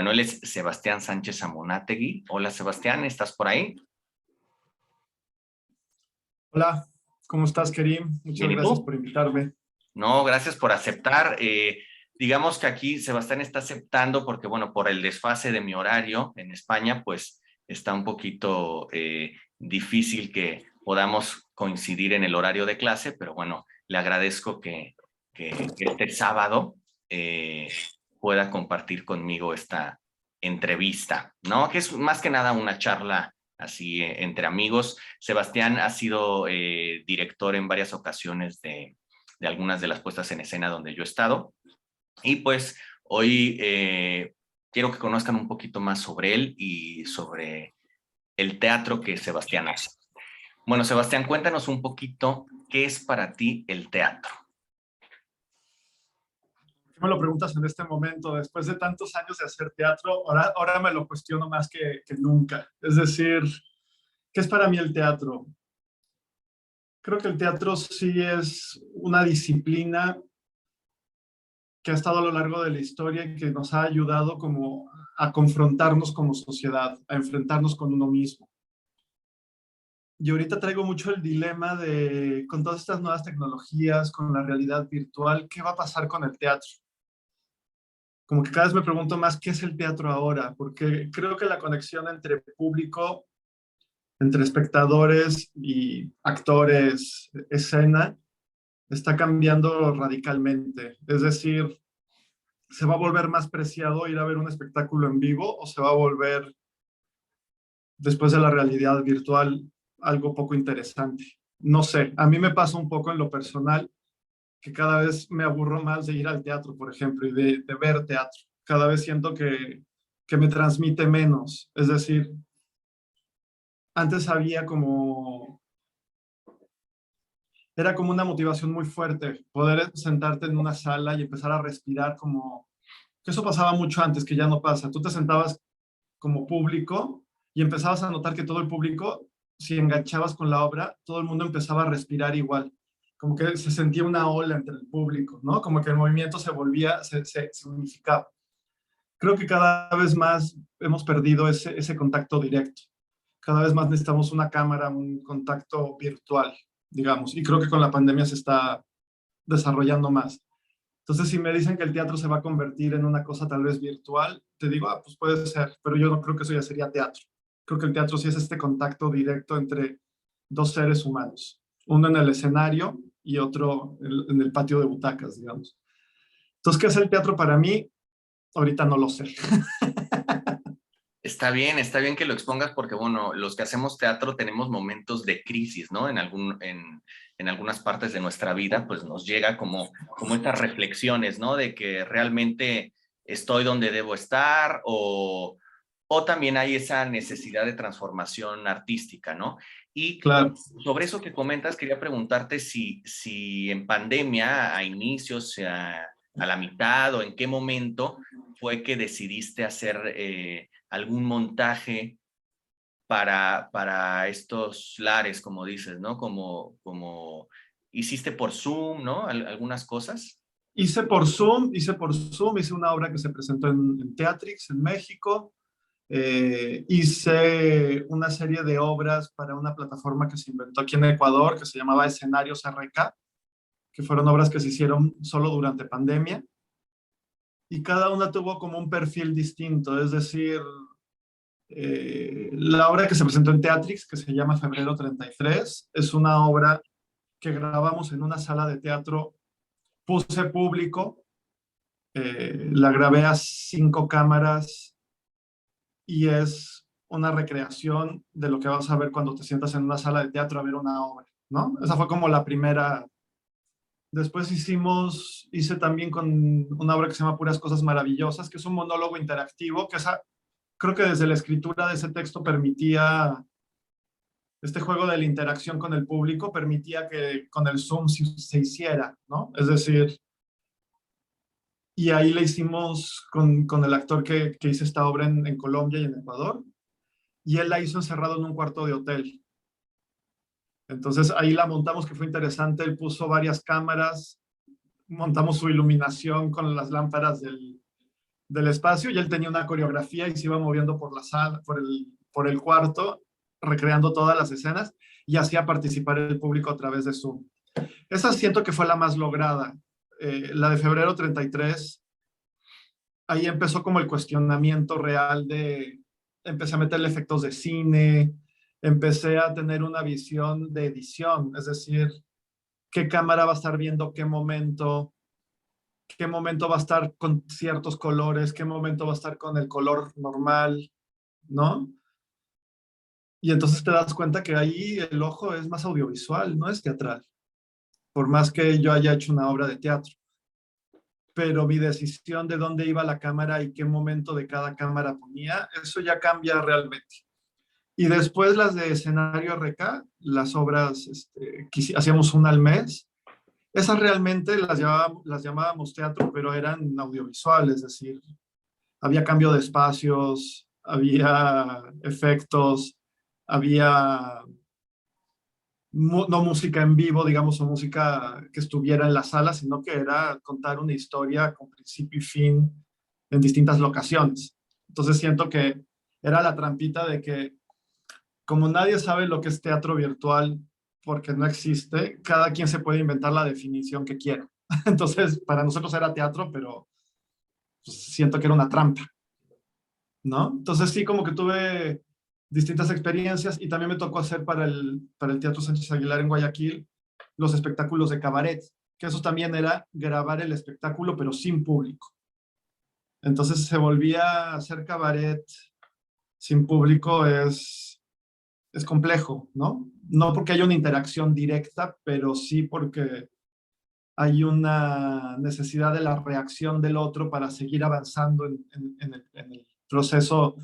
Bueno, él es Sebastián Sánchez Amunátegui. Hola, Sebastián, ¿estás por ahí? Hola, ¿cómo estás, Kerim? Muchas Bien, ¿y gracias tú? por invitarme. No, gracias por aceptar. Digamos que aquí Sebastián está aceptando porque, bueno, por el desfase de mi horario en España, pues está un poquito difícil que podamos coincidir en el horario de clase, pero bueno, le agradezco que este sábado eh, pueda compartir conmigo esta entrevista, ¿no? Que es más que nada una charla así entre amigos. Sebastián ha sido director en varias ocasiones de algunas de las puestas en escena donde yo he estado. Y pues hoy quiero que conozcan un poquito más sobre él y sobre el teatro que Sebastián hace. Bueno, Sebastián, cuéntanos un poquito qué es para ti el teatro. ¿Por qué me lo preguntas en este momento? Después de tantos años de hacer teatro, ahora me lo cuestiono más que nunca. Es decir, ¿qué es para mí el teatro? Creo que el teatro sí es una disciplina que ha estado a lo largo de la historia y que nos ha ayudado como a confrontarnos como sociedad, a enfrentarnos con uno mismo. Y ahorita traigo mucho el dilema de, con todas estas nuevas tecnologías, con la realidad virtual, ¿qué va a pasar con el teatro? Como que cada vez me pregunto más qué es el teatro ahora, porque creo que la conexión entre público, entre espectadores y actores, escena, está cambiando radicalmente. Es decir, ¿se va a volver más preciado ir a ver un espectáculo en vivo o se va a volver, después de la realidad virtual, algo poco interesante? No sé, a mí me pasa un poco en lo personal que cada vez me aburro más de ir al teatro, por ejemplo, y de ver teatro. Cada vez siento que me transmite menos. Es decir, antes había como, era como una motivación muy fuerte, poder sentarte en una sala y empezar a respirar como, que eso pasaba mucho antes, que ya no pasa. Tú te sentabas como público y empezabas a notar que todo el público, si enganchabas con la obra, todo el mundo empezaba a respirar igual. Como que se sentía una ola entre el público, ¿no? Como que el movimiento se volvía, se unificaba. Creo que cada vez más hemos perdido ese contacto directo. Cada vez más necesitamos una cámara, un contacto virtual, digamos. Y creo que con la pandemia se está desarrollando más. Entonces, si me dicen que el teatro se va a convertir en una cosa tal vez virtual, te digo, ah, pues puede ser, pero yo no creo que eso ya sería teatro. Creo que el teatro sí es este contacto directo entre dos seres humanos, uno en el escenario y otro en el patio de butacas, digamos. Entonces, ¿qué es el teatro para mí? Ahorita no lo sé. Está bien que lo expongas porque, bueno, los que hacemos teatro tenemos momentos de crisis, ¿no? En algunas partes de nuestra vida, pues nos llega como estas reflexiones, ¿no? De que realmente estoy donde debo estar o también hay esa necesidad de transformación artística, ¿no? Y Claro. sobre eso que comentas, quería preguntarte si en pandemia, a inicios, a la mitad o en qué momento fue que decidiste hacer algún montaje para estos lares, como dices, ¿no? Como hiciste por Zoom, ¿no? Algunas cosas. Hice una obra que se presentó en Teatrix, en México. Hice una serie de obras para una plataforma que se inventó aquí en Ecuador, que se llamaba Escenarios RK, que fueron obras que se hicieron solo durante pandemia. Y cada una tuvo como un perfil distinto, es decir, la obra que se presentó en Teatrix, que se llama Febrero 33, es una obra que grabamos en una sala de teatro, puse público, la grabé a 5 cámaras y es una recreación de lo que vas a ver cuando te sientas en una sala de teatro a ver una obra, ¿no? Esa fue como la primera. Después hice también con una obra que se llama Puras Cosas Maravillosas, que es un monólogo interactivo, que creo que desde la escritura de ese texto permitía, este juego de la interacción con el público, permitía que con el Zoom se hiciera, ¿no? Es decir, y ahí le hicimos con el actor que hizo esta obra en Colombia y en Ecuador, y él la hizo encerrado en un cuarto de hotel. Entonces ahí la montamos, que fue interesante. Él puso varias cámaras, montamos su iluminación con las lámparas del espacio y él tenía una coreografía y se iba moviendo por la sala, por el cuarto, recreando todas las escenas y hacía participar el público a través de Zoom. Esa siento que fue la más lograda. La de febrero 33, ahí empezó como el cuestionamiento real de, empecé a meterle efectos de cine, empecé a tener una visión de edición, es decir, qué cámara va a estar viendo qué momento va a estar con ciertos colores, qué momento va a estar con el color normal, ¿no? Y entonces te das cuenta que ahí el ojo es más audiovisual, no es teatral, por más que yo haya hecho una obra de teatro. Pero mi decisión de dónde iba la cámara y qué momento de cada cámara ponía, eso ya cambia realmente. Y después las de escenario RK, las obras que hacíamos una al mes, esas realmente las llamábamos teatro, pero eran audiovisuales, es decir, había cambio de espacios, había efectos, había no música en vivo, digamos, o música que estuviera en la sala, sino que era contar una historia con principio y fin en distintas locaciones. Entonces siento que era la trampita de que como nadie sabe lo que es teatro virtual porque no existe, cada quien se puede inventar la definición que quiera. Entonces, para nosotros era teatro, pero pues, siento que era una trampa, ¿no? Entonces sí, como que tuve distintas experiencias y también me tocó hacer para el Teatro Sánchez Aguilar en Guayaquil los espectáculos de cabaret, que eso también era grabar el espectáculo, pero sin público. Entonces se volvía a hacer cabaret sin público es complejo, ¿no? No porque haya una interacción directa, pero sí porque hay una necesidad de la reacción del otro para seguir avanzando en el proceso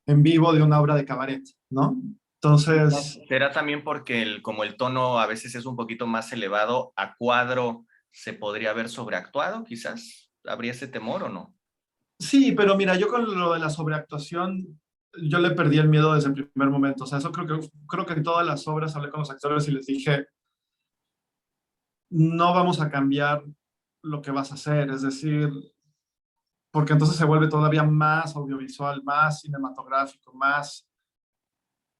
en vivo de una obra de cabaret, ¿no? Entonces, ¿Será también porque como el tono a veces es un poquito más elevado, a cuadro se podría ver sobreactuado, quizás? ¿Habría ese temor o no? sí, pero mira, yo con lo de la sobreactuación, yo le perdí el miedo desde el primer momento. O sea, eso creo que en todas las obras hablé con los actores y les dije, no vamos a cambiar lo que vas a hacer, es decir, porque entonces se vuelve todavía más audiovisual, más cinematográfico, más,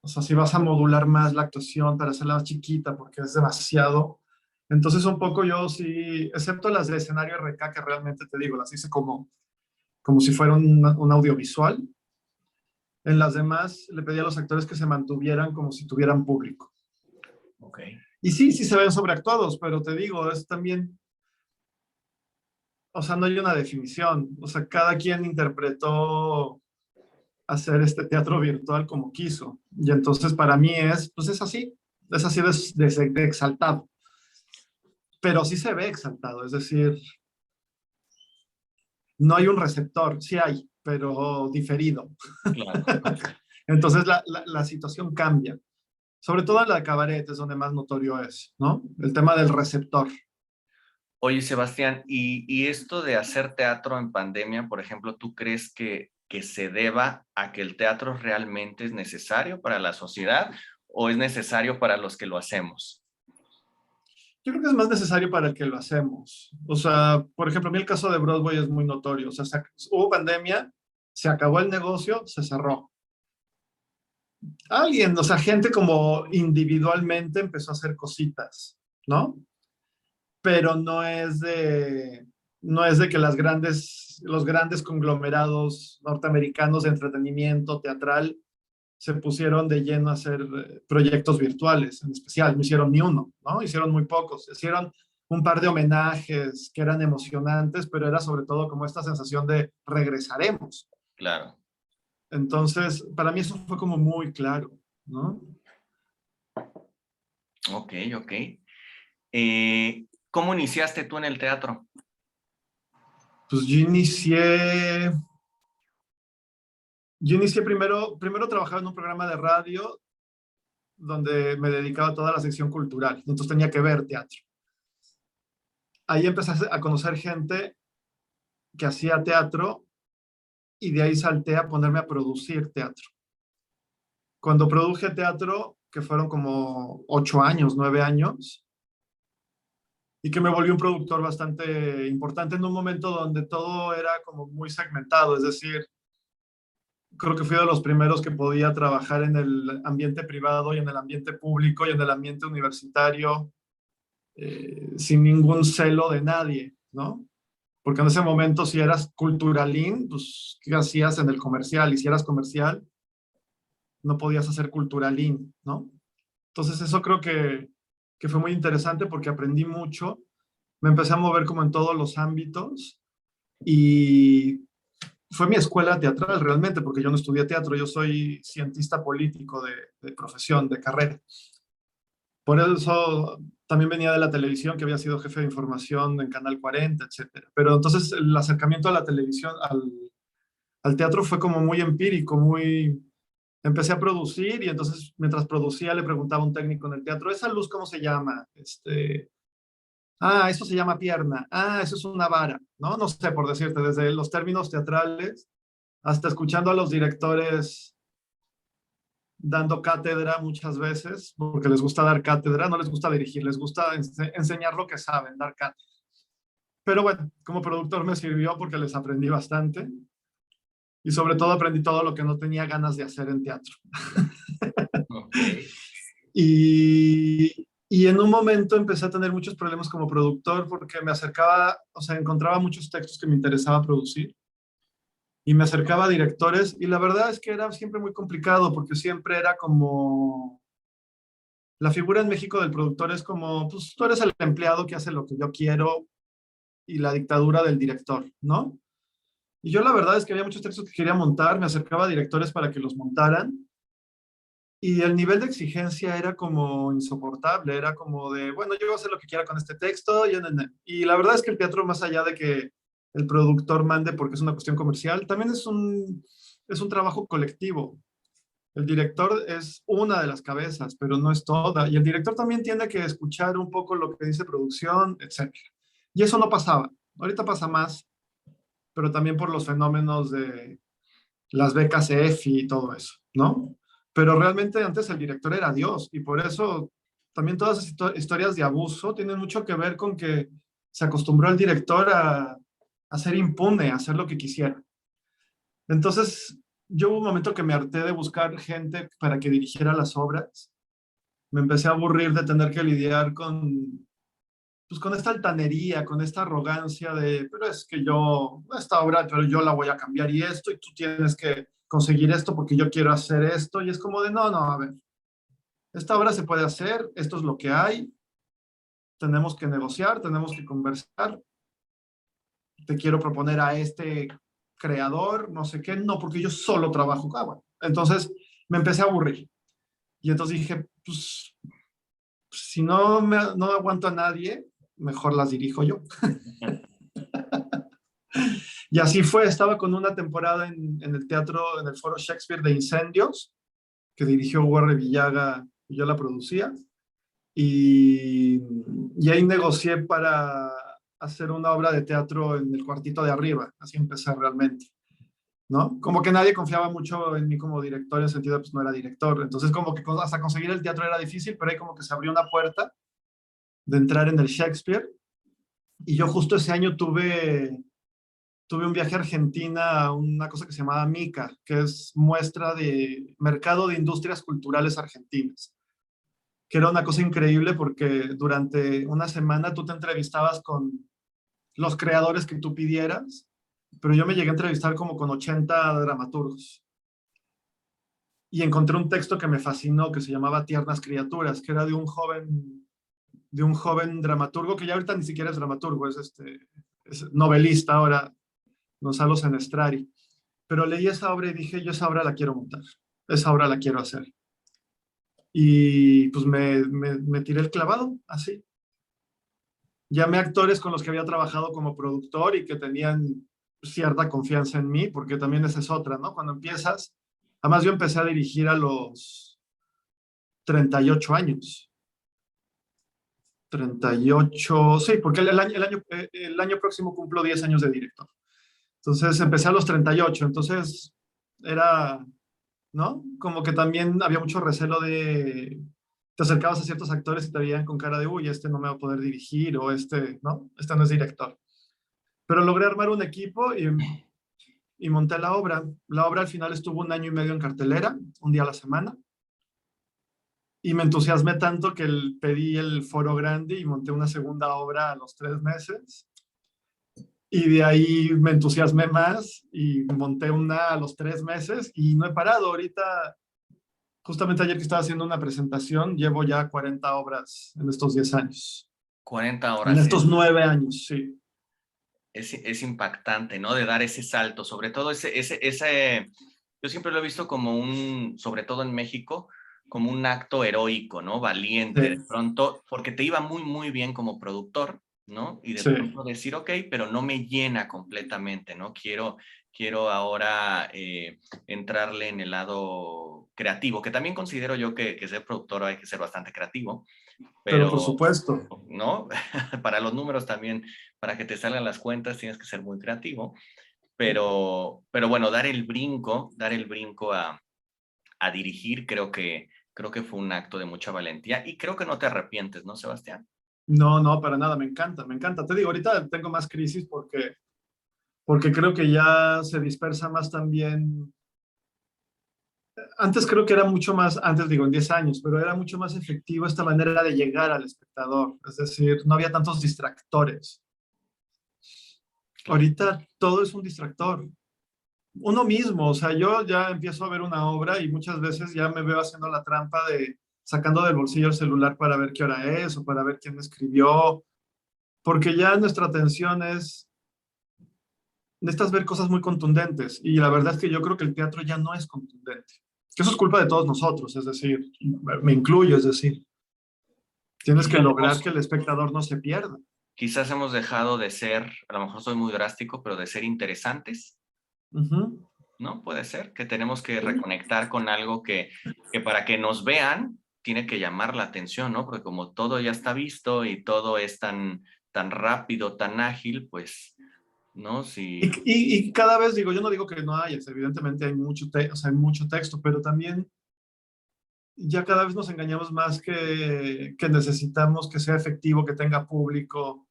o sea, si vas a modular más la actuación para hacerla más chiquita porque es demasiado. Entonces un poco yo sí, excepto las de escenario RK que realmente te digo, las hice como si fuera un audiovisual. En las demás le pedí a los actores que se mantuvieran como si tuvieran público. Okay. Y sí, sí se ven sobreactuados, pero te digo, es también, o sea, no hay una definición. O sea, cada quien interpretó hacer este teatro virtual como quiso. Y entonces para mí pues es así de exaltado. Pero sí se ve exaltado, es decir, no hay un receptor, sí hay, pero diferido. Claro. Entonces la situación cambia. Sobre todo en la de cabaret es donde más notorio es, ¿no? El tema del receptor. Oye, Sebastián, y esto de hacer teatro en pandemia, por ejemplo, ¿tú crees que se deba a que el teatro realmente es necesario para la sociedad o es necesario para los que lo hacemos? Yo creo que es más necesario para el que lo hacemos. O sea, por ejemplo, a mí el caso de Broadway es muy notorio. O sea, hubo pandemia, se acabó el negocio, se cerró. Alguien, o sea, gente como individualmente empezó a hacer cositas, ¿no? Pero no es de que los grandes conglomerados norteamericanos de entretenimiento teatral se pusieron de lleno a hacer proyectos virtuales, en especial, no hicieron ni uno, ¿no? Hicieron muy pocos, hicieron un par de homenajes que eran emocionantes, pero era sobre todo como esta sensación de regresaremos. Claro. Entonces, para mí eso fue como muy claro, ¿no? Ok, ok. ¿Cómo iniciaste tú en el teatro? Pues yo inicié primero trabajaba en un programa de radio donde me dedicaba a toda la sección cultural, entonces tenía que ver teatro. Ahí empecé a conocer gente que hacía teatro y de ahí salté a ponerme a producir teatro. Cuando produje teatro, que fueron como 8 años, 9 años, y que me volvió un productor bastante importante en un momento donde todo era como muy segmentado, es decir, creo que fui de los primeros que podía trabajar en el ambiente privado y en el ambiente público y en el ambiente universitario sin ningún celo de nadie, ¿no? Porque en ese momento si eras culturalín, pues ¿qué hacías en el comercial? Y si eras comercial, no podías hacer culturalín, ¿no? Entonces eso creo que fue muy interesante porque aprendí mucho, me empecé a mover como en todos los ámbitos y fue mi escuela teatral realmente, porque yo no estudié teatro, yo soy cientista político de profesión, de carrera. Por eso también venía de la televisión, que había sido jefe de información en Canal 40, etcétera. Pero entonces el acercamiento a la televisión, al teatro fue como muy empírico, muy... Empecé a producir y entonces mientras producía le preguntaba a un técnico en el teatro, ¿esa luz cómo se llama? Eso se llama pierna. Ah, eso es una vara, ¿no? No sé, por decirte, desde los términos teatrales hasta escuchando a los directores dando cátedra muchas veces, porque les gusta dar cátedra, no les gusta dirigir, les gusta enseñar lo que saben, dar cátedra. Pero bueno, como productor me sirvió porque les aprendí bastante y sobre todo aprendí todo lo que no tenía ganas de hacer en teatro. Ok. Y en un momento empecé a tener muchos problemas como productor porque me acercaba, o sea, encontraba muchos textos que me interesaba producir y me acercaba a directores y la verdad es que era siempre muy complicado porque siempre era como la figura en México del productor es como, pues tú eres el empleado que hace lo que yo quiero y la dictadura del director, ¿no? Y yo la verdad es que había muchos textos que quería montar, me acercaba a directores para que los montaran y el nivel de exigencia era como insoportable, era como de, bueno, yo voy a hacer lo que quiera con este texto y la verdad es que el teatro, más allá de que el productor mande porque es una cuestión comercial, también es un trabajo colectivo. El director es una de las cabezas, pero no es toda. Y el director también tiene que escuchar un poco lo que dice producción, etcétera. Y eso no pasaba. Ahorita pasa más, pero también por los fenómenos de las becas EFI y todo eso, ¿no? Pero realmente antes el director era Dios y por eso también todas esas historias de abuso tienen mucho que ver con que se acostumbró el director a ser impune, a hacer lo que quisiera. Entonces, yo hubo un momento que me harté de buscar gente para que dirigiera las obras. Me empecé a aburrir de tener que lidiar pues, con esta altanería, con esta arrogancia de, pero es que yo, esta obra, pero yo la voy a cambiar y tú tienes que conseguir esto porque yo quiero hacer esto. Y es como de, no, no, a ver, esta obra se puede hacer, esto es lo que hay, tenemos que negociar, tenemos que conversar, te quiero proponer a este creador, no sé qué, no, porque yo solo trabajo. Ah, bueno. Entonces me empecé a aburrir. Y entonces dije, pues, si no aguanto a nadie, mejor las dirijo yo. Y así fue, estaba con una temporada en el teatro, en el Foro Shakespeare de Incendios, que dirigió Hugo Villaga y yo la producía. Y, y ahí negocié para hacer una obra de teatro en el cuartito de arriba, así empecé realmente. ¿No? Como que nadie confiaba mucho en mí como director, en el sentido de pues no era director. Entonces como que hasta conseguir el teatro era difícil, pero ahí como que se abrió una puerta de entrar en el Shakespeare. Y yo justo ese año tuve un viaje a Argentina a una cosa que se llamaba MICA, que es muestra de mercado de industrias culturales argentinas, que era una cosa increíble porque durante una semana tú te entrevistabas con los creadores que tú pidieras, pero yo me llegué a entrevistar como con 80 dramaturgos. Y encontré un texto que me fascinó, que se llamaba Tiernas Criaturas, que era de un joven dramaturgo, que ya ahorita ni siquiera es dramaturgo, es novelista ahora, Gonzalo Senestrari. Pero leí esa obra y dije, yo esa obra la quiero montar, esa obra la quiero hacer. Y pues me tiré el clavado, así. Llamé a actores con los que había trabajado como productor y que tenían cierta confianza en mí, porque también esa es otra, ¿no? Cuando empiezas, además yo empecé a dirigir a los 38 años. 38, sí, porque el año próximo cumplo 10 años de director. Entonces empecé a los 38, entonces era, ¿no? Como que también había mucho recelo de, te acercabas a ciertos actores y te veían con cara de, uy, este no me va a poder dirigir, o este, ¿no? Este no es director. Pero logré armar un equipo y monté la obra. La obra al final estuvo 1 año y medio en cartelera, un día a la semana. Y me entusiasmé tanto que pedí el foro grande y monté una segunda obra a los 3 meses. Y de ahí me entusiasmé más y monté una a los 3 meses y no he parado. Ahorita, justamente ayer que estaba haciendo una presentación, llevo ya 40 obras en estos 10 años. 40 En horas estos 9 años, sí. es impactante, ¿no? De dar ese salto, sobre todo yo siempre lo he visto como sobre todo en México, como un acto heroico, ¿no? Valiente, de Sí, pronto, porque te iba muy, muy bien como productor, ¿no? Y de sí. pronto decir, ok, pero no me llena completamente, ¿no? Quiero ahora entrarle en el lado creativo, que también considero yo que ser productor hay que ser bastante creativo, Pero por pero, supuesto. ¿no? Para los números también, para que te salgan las cuentas tienes que ser muy creativo, pero bueno, dar el brinco a dirigir, creo que fue un acto de mucha valentía y creo que no te arrepientes, ¿no, Sebastián? No, no, para nada, me encanta, me encanta. Te digo, ahorita tengo más crisis porque creo que ya se dispersa más también. Antes creo que era mucho más, antes digo en 10 años, pero era mucho más efectivo esta manera de llegar al espectador. Es decir, no había tantos distractores. Claro. Ahorita todo es un distractor. Uno mismo, o sea, yo ya empiezo a ver una obra y muchas veces ya me veo haciendo la trampa de sacando del bolsillo el celular para ver qué hora es o para ver quién escribió, porque ya nuestra atención necesitas ver cosas muy contundentes y la verdad es que yo creo que el teatro ya no es contundente. Que eso es culpa de todos nosotros, es decir, me incluyo, es decir, tienes que Quizás lograr que el espectador no se pierda. quizás hemos dejado de ser, a lo mejor soy muy drástico, pero de ser interesantes, Ujú. ¿no? Puede ser que tenemos que Sí. reconectar con algo que para que nos vean tiene que llamar la atención, ¿no? Porque como todo ya está visto y todo es tan rápido, tan ágil, pues, ¿no? Y, Si y cada vez digo, yo no digo que no hayas, evidentemente hay o sea, hay mucho texto, pero también ya cada vez nos engañamos más que necesitamos que sea efectivo, que tenga público.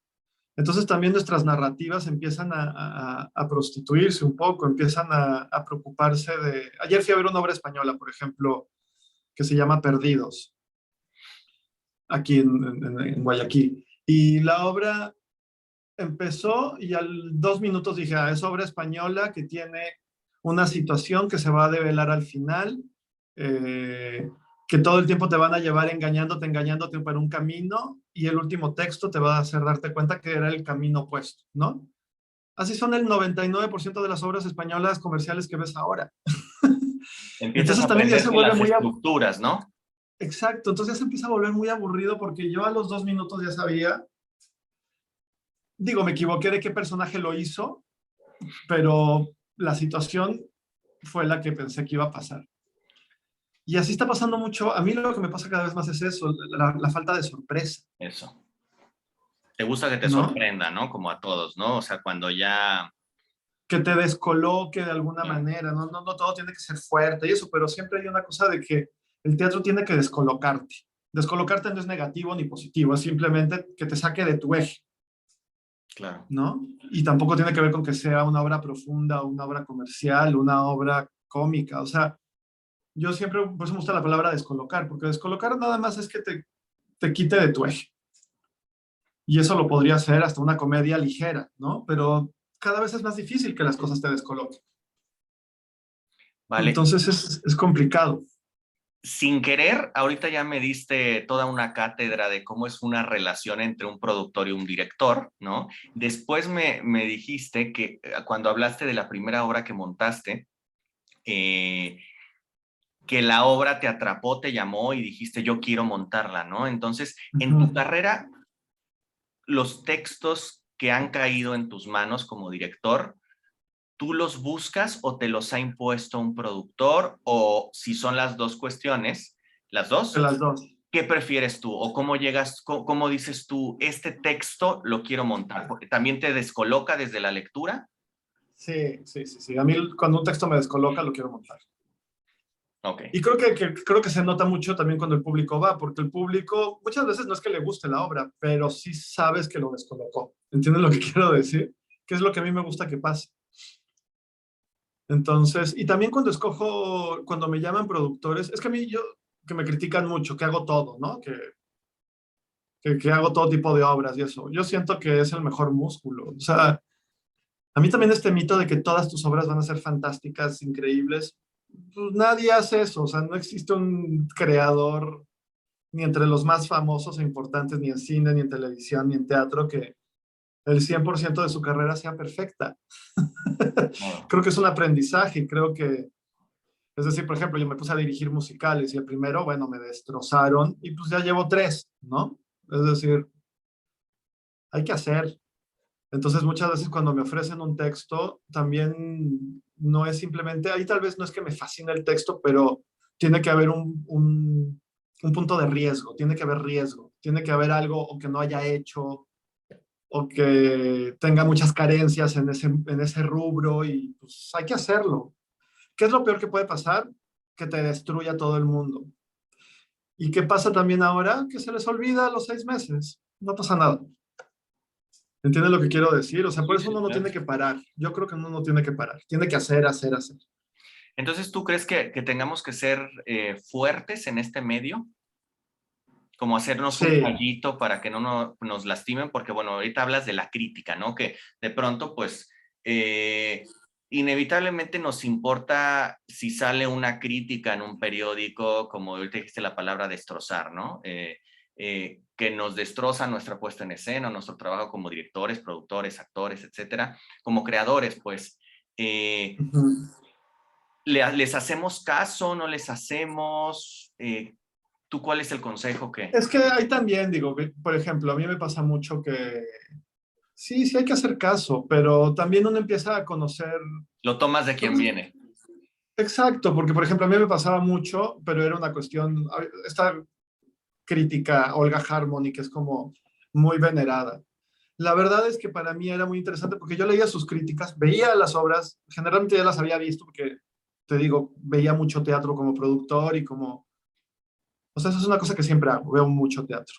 Entonces también nuestras narrativas empiezan a prostituirse un poco, empiezan a preocuparse de... Ayer fui a ver una obra española, por ejemplo, que se llama Perdidos, aquí en Guayaquil. Y la obra empezó y al 2 minutos dije, ah, es obra española que tiene una situación que se va a develar al final, eh, que todo el tiempo te van a llevar engañándote por un camino y el último texto te va a hacer darte cuenta que era el camino opuesto, ¿no? Así son el 99% de las obras españolas comerciales que ves ahora. empiezas a Entonces también ya se aprenderte vuelve las muy... estructuras, ¿no? Exacto, entonces ya se empieza a volver muy aburrido porque yo a los 2 minutos ya sabía, digo, me equivoqué de qué personaje lo hizo, pero la situación fue la que pensé que iba a pasar. Y así está pasando mucho. A mí lo que me pasa cada vez más es eso, la falta de sorpresa, Eso. Te gusta que te ¿no? sorprenda, ¿no? Como a todos, ¿no? O sea, cuando ya... Que te descoloque de alguna Claro. manera, no, no, no todo tiene que ser fuerte y eso, pero siempre hay una cosa de que el teatro tiene que descolocarte. Descolocarte no es negativo ni positivo, es simplemente que te saque de tu eje, Claro. ¿no? Y tampoco tiene que ver con que sea una obra profunda, una obra comercial, una obra cómica, o sea, yo siempre, por eso me gusta la palabra descolocar, porque descolocar nada más es que te quite de tu eje. Y eso lo podría hacer hasta una comedia ligera, ¿no? Pero cada vez es más difícil que las cosas te descoloquen. Vale. Entonces es complicado. Sin querer, ahorita ya me diste toda una cátedra de cómo es una relación entre un productor y un director, ¿no? Después me dijiste que cuando hablaste de la primera obra que montaste, eh, que la obra te atrapó, te llamó y dijiste, yo quiero montarla, ¿no? Entonces, en tu Ujú. carrera, los textos que han caído en tus manos como director, ¿tú los buscas o te los ha impuesto un productor? O si son las dos cuestiones, las De dos, las dos. ¿qué prefieres tú? ¿O cómo llegas, cómo dices tú, este texto lo quiero montar? Porque también te descoloca desde la lectura. Sí, sí, sí, sí. A mí cuando un texto me descoloca lo quiero montar. Ok. Y creo que se nota mucho también cuando el público va, porque el público muchas veces no es que le guste la obra, pero sí sabes que lo descolocó. ¿Entiendes lo que quiero decir? Que es lo que a mí me gusta que pase. Entonces, y también cuando escojo, cuando me llaman productores, es que a mí que me critican mucho, que hago todo, ¿no? Que hago todo tipo de obras y eso. Yo siento que es el mejor músculo. O sea, a mí también este mito de que todas tus obras van a ser fantásticas, increíbles, pues nadie hace eso. O sea, no existe un creador ni entre los más famosos e importantes, ni en cine, ni en televisión, ni en teatro, que el 100% de su carrera sea perfecta. Claro. Creo que es un aprendizaje, creo que, es decir, por ejemplo, yo me puse a dirigir musicales y el primero, bueno, me destrozaron y pues ya llevo tres, ¿no? Es decir, hay que hacer. Entonces, muchas veces cuando me ofrecen un texto, también no es simplemente, ahí tal vez no es que me fascine el texto, pero tiene que haber un punto de riesgo, tiene que haber riesgo, tiene que haber algo o que no haya hecho o que tenga muchas carencias en ese rubro y pues hay que hacerlo. ¿Qué es lo peor que puede pasar? Que te destruya todo el mundo. ¿Y qué pasa también ahora? Que se les olvida a los 6 meses. No pasa nada. ¿Entiendes lo que quiero decir? O sea, por Sí, eso uno sí, no claro. tiene que parar. Yo creo que uno no tiene que parar. Tiene que hacer, hacer, hacer. Entonces, ¿tú crees que tengamos que ser fuertes en este medio? Como hacernos un Sí. callito para que nos lastimen, porque bueno, ahorita hablas de la crítica, ¿no? Que de pronto, pues, eh, inevitablemente nos importa si sale una crítica en un periódico, como ahorita dijiste la palabra destrozar, ¿no? Que nos destroza nuestra puesta en escena, nuestro trabajo como directores, productores, actores, etcétera, como creadores, pues. Eh, Ujú. ¿Les hacemos caso? ¿No les hacemos? ¿Tú cuál es el consejo que Es que ahí también digo, por ejemplo, a mí me pasa mucho que sí, sí hay que hacer caso, pero también uno empieza a conocer. lo tomas de quien viene? Exacto, porque por ejemplo a mí me pasaba mucho, pero era una cuestión, esta crítica Olga Harmony, que es como muy venerada. La verdad es que para mí era muy interesante porque yo leía sus críticas, veía las obras, generalmente ya las había visto porque, te digo, veía mucho teatro como productor y como, o sea, eso es una cosa que siempre hago, veo mucho teatro.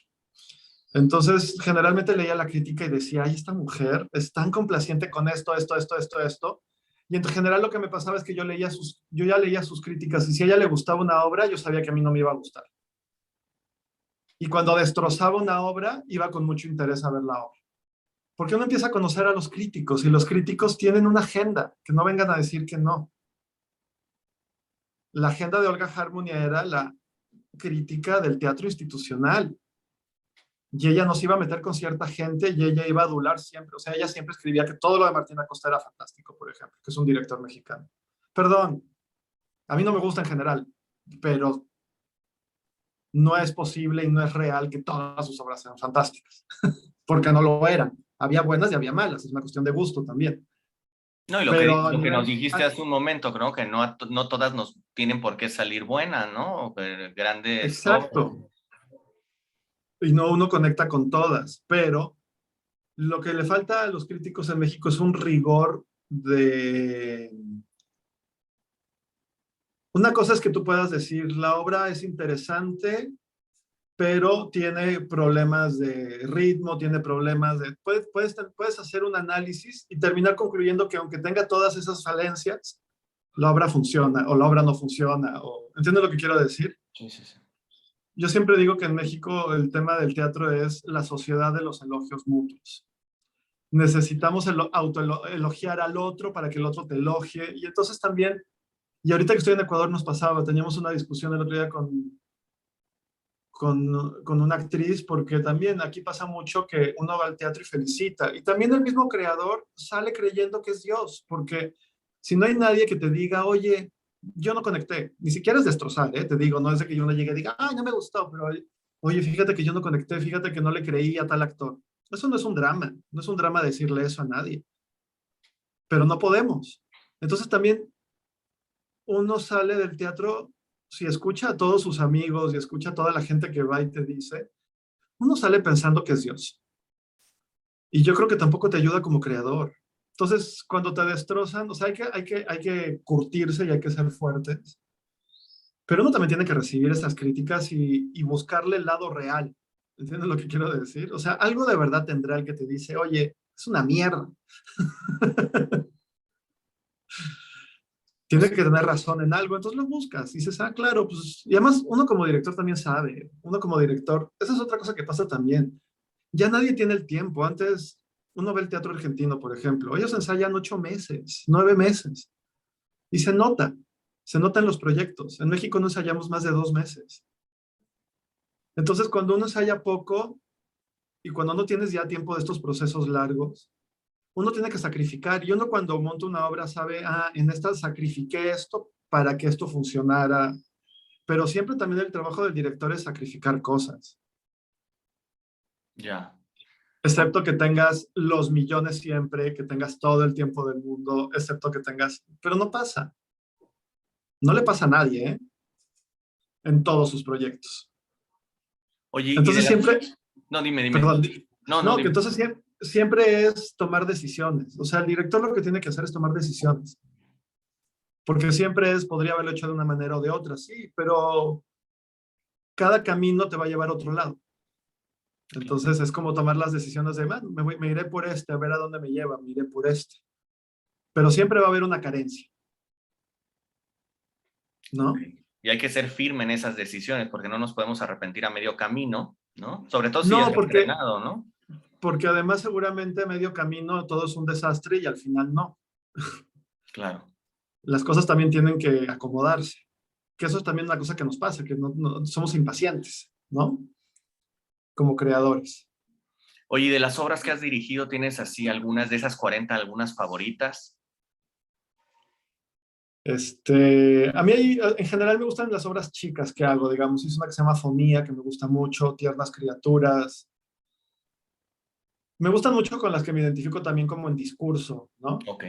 Entonces, generalmente leía la crítica y decía, ay, esta mujer es tan complaciente con esto, esto, esto, esto, esto. Y en general lo que me pasaba es que yo ya leía sus críticas y si a ella le gustaba una obra, yo sabía que a mí no me iba a gustar. Y cuando destrozaba una obra, iba con mucho interés a ver la obra. Porque uno empieza a conocer a los críticos y los críticos tienen una agenda, que no vengan a decir que no. La agenda de Olga Harmony era la crítica del teatro institucional y ella nos iba a meter con cierta gente y ella iba a adular siempre. O sea, ella siempre escribía que todo lo de Martín Acosta era fantástico, por ejemplo, que es un director mexicano. Perdón, a mí no me gusta en general, pero no es posible y no es real que todas sus obras sean fantásticas, porque no lo eran. Había buenas y había malas, es una cuestión de gusto también. No, y Pero a lo que nos nivel, dijiste hace un momento, creo que no todas nos tienen por qué salir buenas, ¿no? Grandes obras. exacto, y no uno conecta con todas, pero lo que le falta a los críticos en México es un rigor de. Una cosa es que tú puedas decir, la obra es interesante, pero tiene problemas de ritmo, tiene problemas de. Puedes hacer un análisis y terminar concluyendo que aunque tenga todas esas falencias, la obra funciona o la obra no funciona. ¿Entiendes lo que quiero decir? Sí, sí, sí. Yo siempre digo que en México el tema del teatro es la sociedad de los elogios mutuos. Necesitamos autoelogiar al otro para que el otro te elogie. Y entonces también, y ahorita que estoy en Ecuador nos pasaba, teníamos una discusión el otro día con una actriz, porque también aquí pasa mucho que uno va al teatro y felicita. Y también el mismo creador sale creyendo que es Dios, porque si no hay nadie que te diga, oye, yo no conecté, ni siquiera es destrozar, ¿eh? Te digo, no es de que yo no llegue y diga, ay, no me gustó, pero oye, fíjate que yo no conecté, fíjate que no le creí a tal actor. Eso no es un drama, no es un drama decirle eso a nadie, pero no podemos. Entonces también uno sale del teatro, si escucha a todos sus amigos y escucha a toda la gente que va y te dice, uno sale pensando que es Dios. Y yo creo que tampoco te ayuda como creador. Entonces, cuando te destrozan, o sea, hay que curtirse y hay que ser fuertes Pero uno también tiene que recibir esas críticas y buscarle el lado real. ¿Entiendes lo que quiero decir? O sea, algo de verdad tendrá el que te dice, oye, es una mierda. Tiene Pues que tener razón en algo, entonces lo buscas y dices, ah, claro, pues, y además uno como director también sabe, uno como director, esa es otra cosa que pasa también, ya nadie tiene el tiempo, antes uno ve el teatro argentino, por ejemplo, ellos ensayan 8 meses, 9 meses, y se nota en los proyectos, en México no ensayamos más de 2 meses, entonces cuando uno ensaya poco y cuando no tienes ya tiempo de estos procesos largos, uno tiene que sacrificar. Y uno cuando monta una obra sabe, ah, en esta sacrifiqué esto para que esto funcionara. Pero siempre también el trabajo del director es sacrificar cosas. ya. Excepto que tengas los millones siempre, que tengas todo el tiempo del mundo, excepto que tengas... Pero no pasa. No le pasa a nadie, ¿eh? En todos sus proyectos. Oye, y de Entonces las... siempre, No, dime, dime. perdón, No, no, no, que dime. entonces siempre es tomar decisiones. O sea, el director lo que tiene que hacer es tomar decisiones. Porque siempre es, podría haberlo hecho de una manera o de otra, sí, pero cada camino te va a llevar a otro lado. Claro. Entonces es como tomar las decisiones de, man, me iré por este, a ver a dónde me lleva, me iré por este. Pero siempre va a haber una carencia, Ok. ¿no? Y hay que ser firme en esas decisiones porque no nos podemos arrepentir a medio camino, ¿no? Sobre todo si ya No, está entrenado, ¿no? porque además seguramente a medio camino todo es un desastre y al final no. Claro. Las cosas también tienen que acomodarse. Que eso es también una cosa que nos pasa, que somos impacientes, ¿no? Como creadores. Oye, y de las obras que has dirigido, ¿tienes así algunas de esas 40, algunas favoritas? A mí en general me gustan las obras chicas que hago, digamos. Es una que se llama Fonía, que me gusta mucho, Tiernas Criaturas. Me gustan mucho con las que me identifico también como en discurso, ¿no? Ok.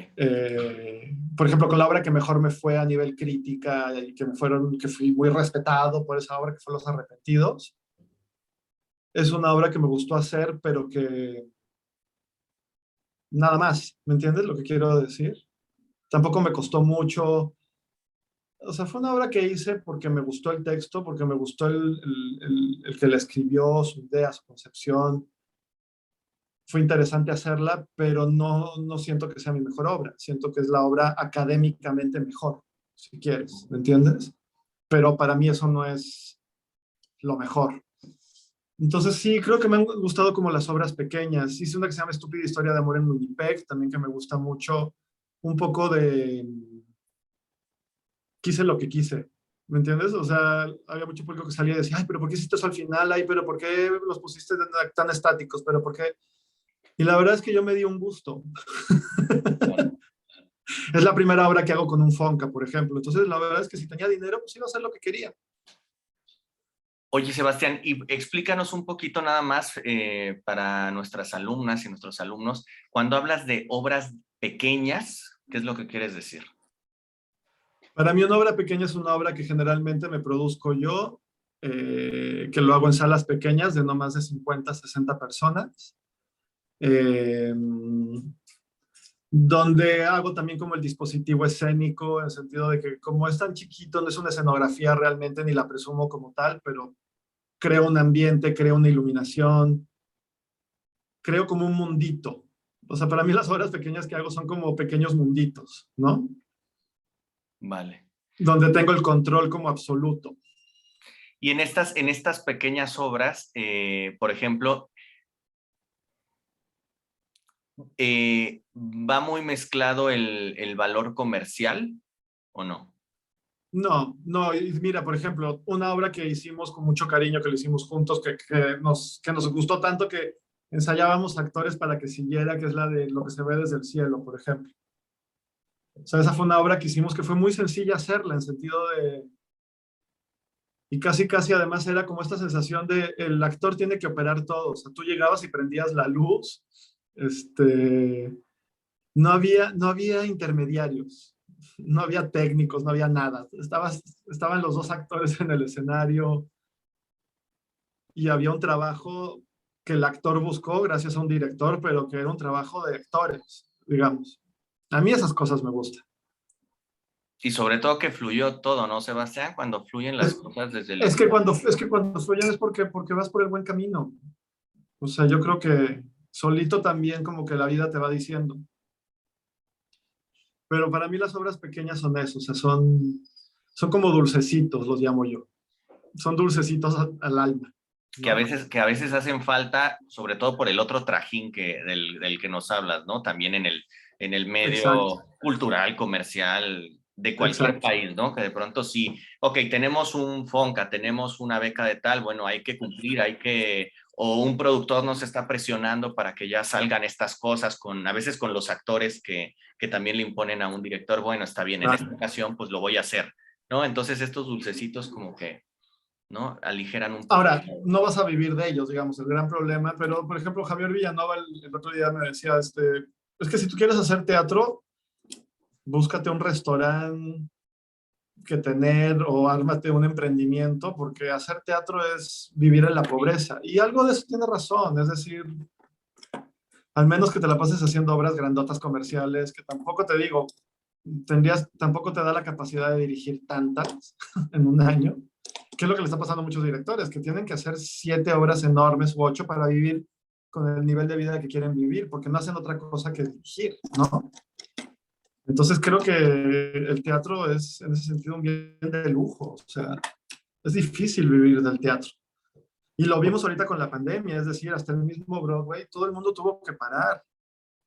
Por ejemplo, con la obra que mejor me fue a nivel crítica y que fui muy respetado por esa obra que fue Los Arrepentidos. Es una obra que me gustó hacer, pero que nada más, ¿me entiendes lo que quiero decir? Tampoco me costó mucho. O sea, fue una obra que hice porque me gustó el texto, porque me gustó el que la escribió, su idea, su concepción. Fue interesante hacerla, pero no siento que sea mi mejor obra. Siento que es la obra académicamente mejor, si quieres, ¿me entiendes? Pero para mí eso no es lo mejor. Entonces sí, creo que me han gustado como las obras pequeñas. Hice una que se llama Estúpida Historia de Amor en Winnipeg, también que me gusta mucho. Un poco de quise lo que quise, ¿me entiendes? O sea, había mucho público que salía y decía, ay, pero ¿por qué hiciste eso al final? Ay, pero ¿por qué los pusiste tan estáticos? ¿Pero por qué? Y la verdad es que yo me di un gusto. Claro. Es la primera obra que hago con un Fonca, por ejemplo. Entonces, la verdad es que si tenía dinero, pues iba a hacer lo que quería. Oye, Sebastián, y explícanos un poquito nada más para nuestras alumnas y nuestros alumnos, cuando hablas de obras pequeñas, ¿qué es lo que quieres decir? Para mí una obra pequeña es una obra que generalmente me produzco yo, que lo hago en salas pequeñas de no más de 50, 60 personas, eh, donde hago también como el dispositivo escénico, en el sentido de que como es tan chiquito, no es una escenografía realmente, ni la presumo como tal, pero creo un ambiente, creo una iluminación, creo como un mundito. O sea, para mí las obras pequeñas que hago son como pequeños munditos, ¿no? Vale. Donde tengo el control como absoluto. Y en estas pequeñas obras, por ejemplo, ¿va muy mezclado el valor comercial o no? No, no, y mira, por ejemplo, una obra que hicimos con mucho cariño, que lo hicimos juntos, que nos gustó tanto que ensayábamos actores para que siguiera, que es la de Lo que se ve desde el cielo, por ejemplo. O sea, esa fue una obra que hicimos que fue muy sencilla hacerla, en sentido de, y casi, casi además era como esta sensación de el actor tiene que operar todo. O sea, tú llegabas y prendías la luz, este, no había intermediarios, no había técnicos, no había nada. Estaban los dos actores en el escenario y había un trabajo que el actor buscó gracias a un director, pero que era un trabajo de actores, digamos. A mí esas cosas me gustan. Y sobre todo que fluyó todo, ¿no, Sebastián? Cuando fluyen las cosas desde el... Es que cuando fluyen es porque vas por el buen camino. O sea, yo creo que solito también como que la vida te va diciendo. Pero para mí las obras pequeñas son eso, o sea, son como dulcecitos, los llamo yo. Son dulcecitos al alma, ¿no? Que a veces hacen falta, sobre todo por el otro trajín del que nos hablas, ¿no? También en el Exacto, medio cultural, comercial, de cualquier exacto. país, ¿no? Que de pronto sí, ok, tenemos un FONCA, tenemos una beca de tal, bueno, hay que cumplir, o un productor nos está presionando para que ya salgan estas cosas, a veces con los actores que también le imponen a un director, bueno, está bien, en esta Claro. ocasión pues lo voy a hacer, ¿no? Entonces estos dulcecitos como que, ¿no? Aligeran un poco. Ahora, no vas a vivir de ellos, digamos, el gran problema, pero por ejemplo, Javier Villanova el otro día me decía, es que si tú quieres hacer teatro, búscate un restaurante que tener o ármate un emprendimiento, porque hacer teatro es vivir en la pobreza. Y algo de eso tiene razón, es decir, al menos que te la pases haciendo obras grandotas comerciales, que tampoco te digo, tampoco te da la capacidad de dirigir tantas en un año, que es lo que le está pasando a muchos directores, que tienen que hacer 7 obras enormes u 8 para vivir con el nivel de vida que quieren vivir, porque no hacen otra cosa que dirigir, ¿no? Entonces creo que el teatro es en ese sentido un bien de lujo, o sea, es difícil vivir del teatro. Y lo vimos ahorita con la pandemia, es decir, hasta el mismo Broadway, todo el mundo tuvo que parar.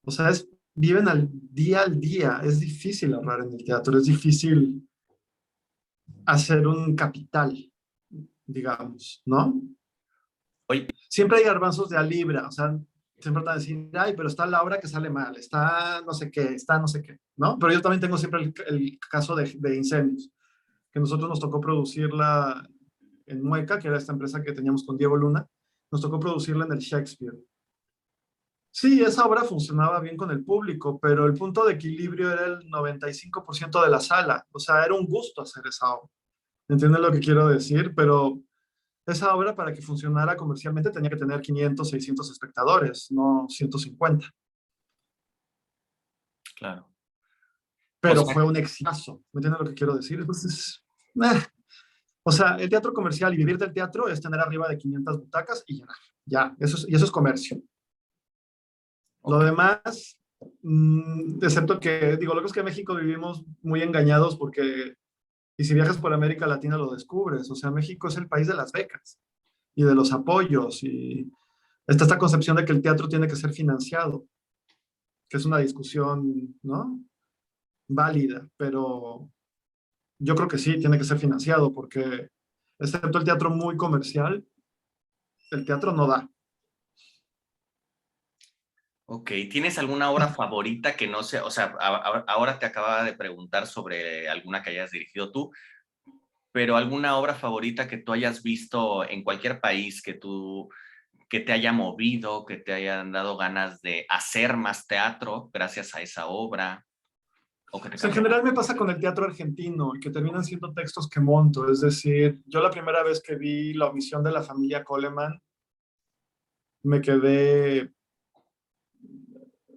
O sea, viven al día. Es difícil ahorrar en el teatro, es difícil hacer un capital, digamos, ¿no? Oye, Siempre hay garbanzos de a libra, o sea, siempre están diciendo, ay, pero está la obra que sale mal, está no sé qué, está no sé qué, ¿no? Pero yo también tengo siempre el caso de Incendios, que nosotros nos tocó producirla en Mueca, que era esta empresa que teníamos con Diego Luna, nos tocó producirla en el Shakespeare. Sí, esa obra funcionaba bien con el público, pero el punto de equilibrio era el 95% de la sala. O sea, era un gusto hacer esa obra. ¿Entiendes lo que quiero decir? Pero esa obra para que funcionara comercialmente tenía que tener 500, 600 espectadores, no 150. claro. O Pero sea, fue un exitazo. ¿Me entiendes lo que quiero decir? Entonces, eh. O sea, el teatro comercial y vivir del teatro es tener arriba de 500 butacas y llenar. Ya, y eso es comercio. Lo ok. demás, excepto que, digo, lo que es que en México vivimos muy engañados porque, y si viajas por América Latina lo descubres, o sea, México es el país de las becas y de los apoyos y está esta concepción de que el teatro tiene que ser financiado, que es una discusión, ¿no? Válida, pero yo creo que sí, tiene que ser financiado porque, excepto el teatro muy comercial, el teatro no da. Ok, ¿tienes alguna obra favorita que no sea, o sea, ahora te acababa de preguntar sobre alguna que hayas dirigido tú, pero alguna obra favorita que tú hayas visto en cualquier país que te haya movido, que te hayan dado ganas de hacer más teatro gracias a esa obra, o que te Sea, en cambiara? general me pasa con el teatro argentino, que terminan siendo textos que monto. Es decir, yo la primera vez que vi La omisión de la familia Coleman, me quedé,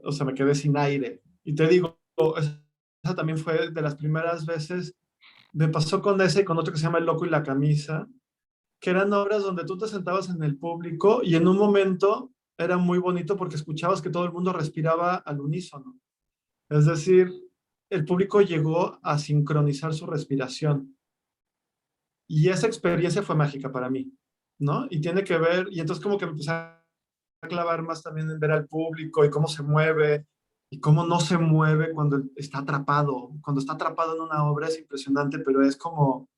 o sea, me quedé sin aire. Y te digo, esa también fue de las primeras veces, me pasó con ese y con otro que se llama El loco y la camisa, que eran obras donde tú te sentabas en el público y en un momento era muy bonito porque escuchabas que todo el mundo respiraba al unísono. Es decir, el público llegó a sincronizar su respiración. Y esa experiencia fue mágica para mí, ¿no? Y tiene que ver, y entonces como que me empecé a clavar más también en ver al público y cómo se mueve y cómo no se mueve cuando está atrapado. Cuando está atrapado en una obra es impresionante, pero es como,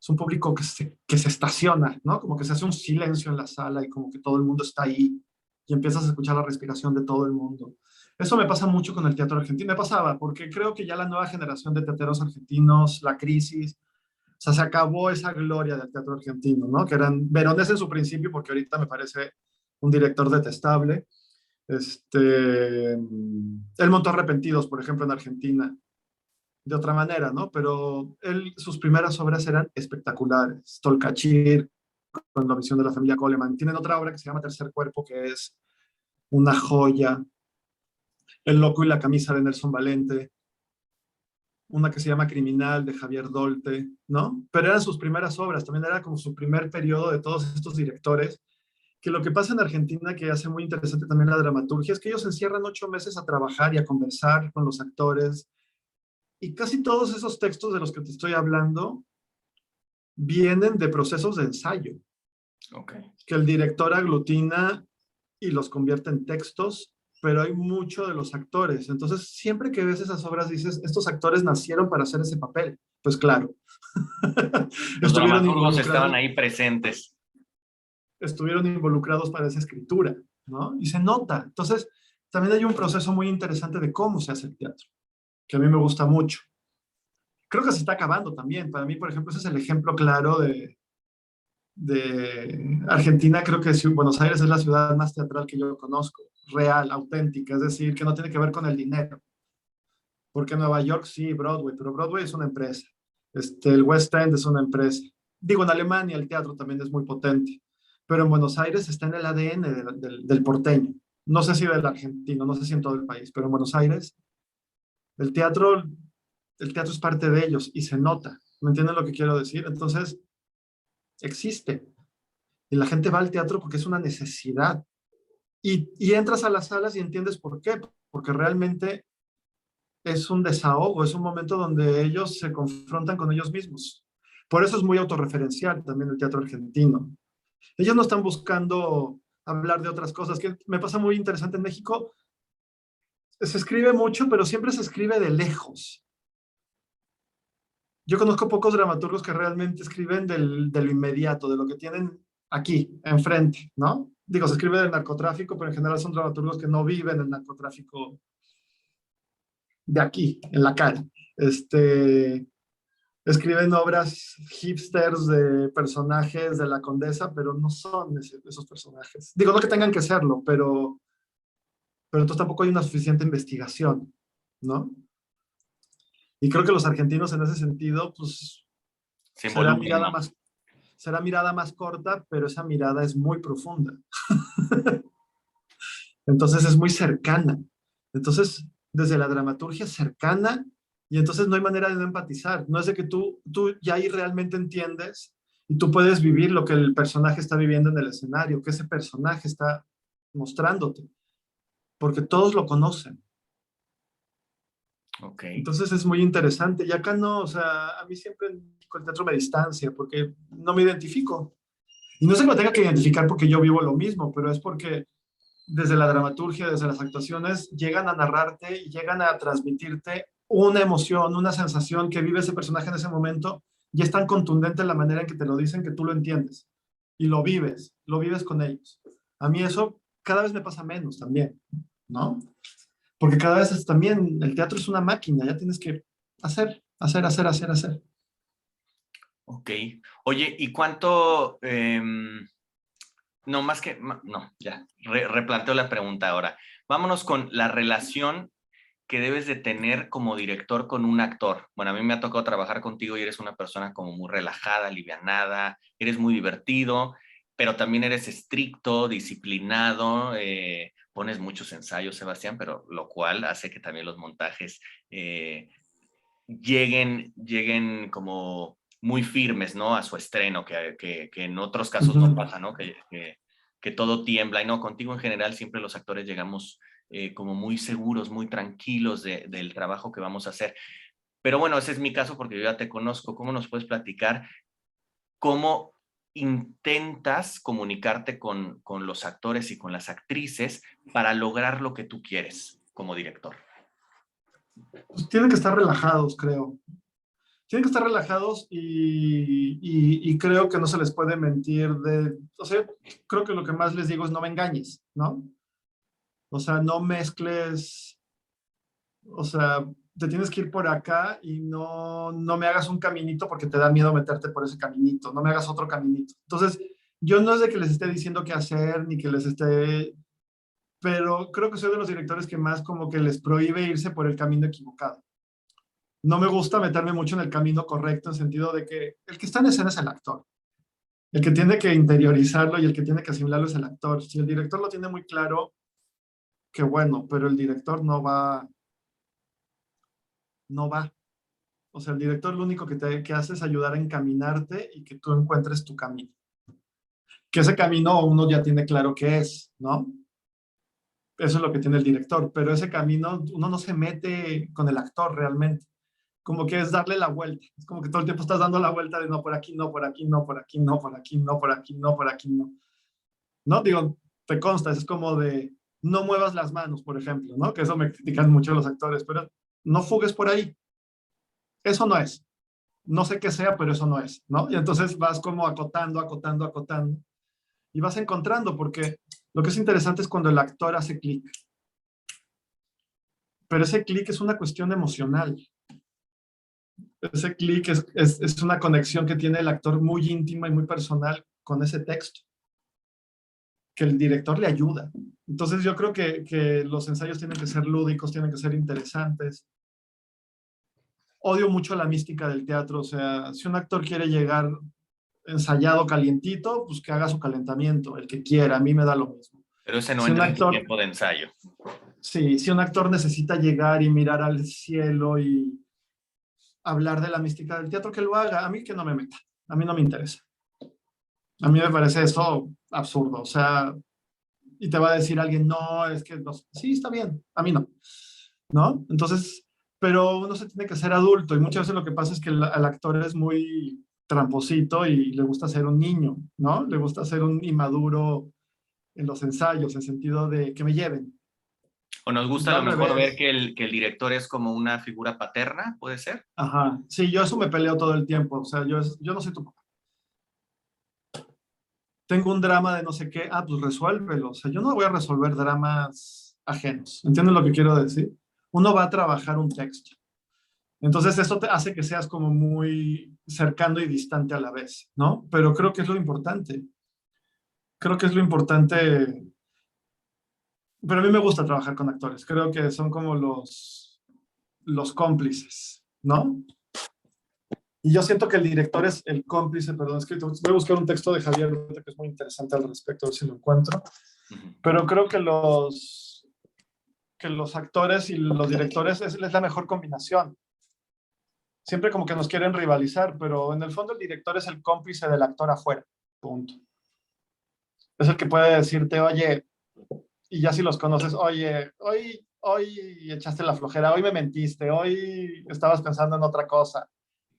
es un público que se estaciona, ¿no? Como que se hace un silencio en la sala y como que todo el mundo está ahí y empiezas a escuchar la respiración de todo el mundo. Eso me pasa mucho con el teatro argentino. Me pasaba porque creo que ya la nueva generación de teateros argentinos, la crisis, o sea, se acabó esa gloria del teatro argentino, ¿no? Que eran Veronés en su principio, porque ahorita me parece un director detestable. Él montó Arrepentidos, por ejemplo, en Argentina, de otra manera, ¿no? Pero sus primeras obras eran espectaculares. Tolcachir, con la visión de la familia Coleman. Tienen otra obra que se llama Tercer Cuerpo, que es una joya. El loco y la camisa de Nelson Valente. una que se llama Criminal de Javier Dolte, ¿no? Pero eran sus primeras obras, también era como su primer periodo de todos estos directores, que lo que pasa en Argentina, que hace muy interesante también la dramaturgia, es que ellos se encierran 8 meses a trabajar y a conversar con los actores, y casi todos esos textos de los que te estoy hablando vienen de procesos de ensayo, Okay. que el director aglutina y los convierte en textos, pero hay mucho de los actores. Entonces, siempre que ves esas obras dices, estos actores nacieron para hacer ese papel. Pues claro, Los estuvieron dramaturgos estaban involucrados, ahí presentes. estuvieron involucrados para esa escritura, ¿no? Y se nota. Entonces, también hay un proceso muy interesante de cómo se hace el teatro, que a mí me gusta mucho. Creo que se está acabando también. Para mí, por ejemplo, ese es el ejemplo claro de Argentina. Creo que Buenos Aires es la ciudad más teatral que yo conozco, real, auténtica, es decir, que no tiene que ver con el dinero. Porque Nueva York sí, Broadway, pero Broadway es una empresa. El West End es una empresa. Digo, en Alemania el teatro también es muy potente, pero en Buenos Aires está en el ADN del porteño. No sé si del argentino, no sé si en todo el país, pero en Buenos Aires el teatro, el teatro es parte de ellos y se nota. ¿Me entienden lo que quiero decir? Entonces, existe. Y la gente va al teatro porque es una necesidad. Y entras a las salas y entiendes por qué. Porque realmente es un desahogo, es un momento donde ellos se confrontan con ellos mismos. Por eso es muy autorreferencial también el teatro argentino. Ellos no están buscando hablar de otras cosas, que me pasa muy interesante en México. Se escribe mucho, pero siempre se escribe de lejos. Yo conozco pocos dramaturgos que realmente escriben de lo inmediato, de lo que tienen aquí, enfrente, ¿no? Digo, se escribe del narcotráfico, pero en general son dramaturgos que no viven el narcotráfico de aquí, en la cara. Escriben obras hipsters de personajes de la Condesa, pero no son esos personajes. Digo, no que tengan que serlo, pero entonces tampoco hay una suficiente investigación, ¿no? Y creo que los argentinos en ese sentido, pues, Se será involucran mirada más. más, será mirada más corta, pero esa mirada es muy profunda. Entonces es muy cercana. Entonces, desde la dramaturgia cercana, y entonces no hay manera de no empatizar. No es de que tú ya ahí realmente entiendes y tú puedes vivir lo que el personaje está viviendo en el escenario, que ese personaje está mostrándote, porque todos lo conocen. Ok. Entonces es muy interesante. Y acá no, o sea, a mí siempre con el teatro me distancia porque no me identifico. Y no es que me tenga que identificar porque yo vivo lo mismo, pero es porque desde la dramaturgia, desde las actuaciones, llegan a narrarte y llegan a transmitirte una emoción, una sensación que vive ese personaje en ese momento y es tan contundente la manera en que te lo dicen que tú lo entiendes y lo vives con ellos. A mí eso cada vez me pasa menos también, ¿no? Porque cada vez también el teatro es una máquina, ya tienes que hacer. Ok. Oye, ¿y cuánto? No, no, ya, replanteo la pregunta ahora. Vámonos con la relación que debes de tener como director con un actor. Bueno, a mí me ha tocado trabajar contigo y eres una persona como muy relajada, alivianada, eres muy divertido, pero también eres estricto, disciplinado, pones muchos ensayos, Sebastián, pero lo cual hace que también los montajes lleguen como muy firmes, ¿no? A su estreno, que en otros Uh casos no -huh. pasa, ¿no? Que todo tiembla. Y no, contigo en general siempre los actores llegamos como muy seguros, muy tranquilos del trabajo que vamos a hacer. Pero bueno, ese es mi caso porque yo ya te conozco. ¿Cómo nos puedes platicar cómo intentas comunicarte con los actores y con las actrices para lograr lo que tú quieres como director? Pues tienen que estar relajados, creo. Tienen que estar relajados y creo que no se les puede mentir o sea, creo que lo que más les digo es no me engañes, ¿no? O sea, no mezcles, o sea, te tienes que ir por acá y no me hagas un caminito porque te da miedo meterte por ese caminito, no me hagas otro caminito. Entonces, yo no es de que les esté diciendo qué hacer ni que les esté, pero creo que soy de los directores que más como que les prohíbe irse por el camino equivocado. No me gusta meterme mucho en el camino correcto en sentido de que el que está en escena es el actor. El que tiene que interiorizarlo y el que tiene que asimilarlo es el actor. Si el director lo tiene muy claro, qué bueno, pero el director no va. O sea, el director lo único que hace es ayudar a encaminarte y que tú encuentres tu camino. Que ese camino uno ya tiene claro qué es, ¿no? Eso es lo que tiene el director, pero ese camino uno no se mete con el actor realmente. Como que es darle la vuelta. Es como que todo el tiempo estás dando la vuelta de no por aquí, no por aquí, no por aquí, no por aquí, no por aquí, no por aquí, no. ¿No? Digo, te consta, es como de no muevas las manos, por ejemplo, ¿no? Que eso me critican mucho los actores, pero no fugues por ahí. Eso no es. No sé qué sea, pero eso no es, ¿no? Y entonces vas como acotando, acotando, acotando y vas encontrando, porque lo que es interesante es cuando el actor hace clic. Pero ese clic es una cuestión emocional. Ese clic es una conexión que tiene el actor muy íntima y muy personal con ese texto, que el director le ayuda. Entonces yo creo que los ensayos tienen que ser lúdicos, tienen que ser interesantes. Odio mucho la mística del teatro, o sea, si un actor quiere llegar ensayado calientito, pues que haga su calentamiento, el que quiera, a mí me da lo mismo. Pero ese no Si un entra en tu actor, tiempo de ensayo. sí, si un actor necesita llegar y mirar al cielo y hablar de la mística del teatro, que lo haga, a mí que no me meta, a mí no me interesa. A mí me parece eso absurdo, o sea, y te va a decir alguien, no, es que no, sí, está bien, a mí no, ¿no? Entonces, pero uno se tiene que ser adulto y muchas veces lo que pasa es que el actor es muy tramposito y le gusta ser un niño, ¿no? Le gusta ser un inmaduro en los ensayos, en sentido de que me lleven. O nos Y gusta yo a lo al mejor ver revés. que el director es como una figura paterna, ¿puede ser? Ajá, sí, yo eso me peleo todo el tiempo, o sea, yo no soy tu papá. Tengo un drama de no sé qué, ah, pues resuélvelo. O sea, yo no voy a resolver dramas ajenos. ¿Entiendes lo que quiero decir? Uno va a trabajar un texto. Entonces, eso te hace que seas como muy cercano y distante a la vez, ¿no? Pero creo que es lo importante. Creo que es lo importante. Pero a mí me gusta trabajar con actores. Creo que son como los cómplices, ¿no? Y yo siento que el director es el cómplice, perdón, escrito. Voy a buscar un texto de Javier que es muy interesante al respecto, a ver si lo encuentro. Pero creo que los actores y los directores es la mejor combinación. Siempre como que nos quieren rivalizar, pero en el fondo el director es el cómplice del actor afuera. Punto. Es el que puede decirte, oye, y ya si los conoces, oye, hoy echaste la flojera, hoy me mentiste, hoy estabas pensando en otra cosa,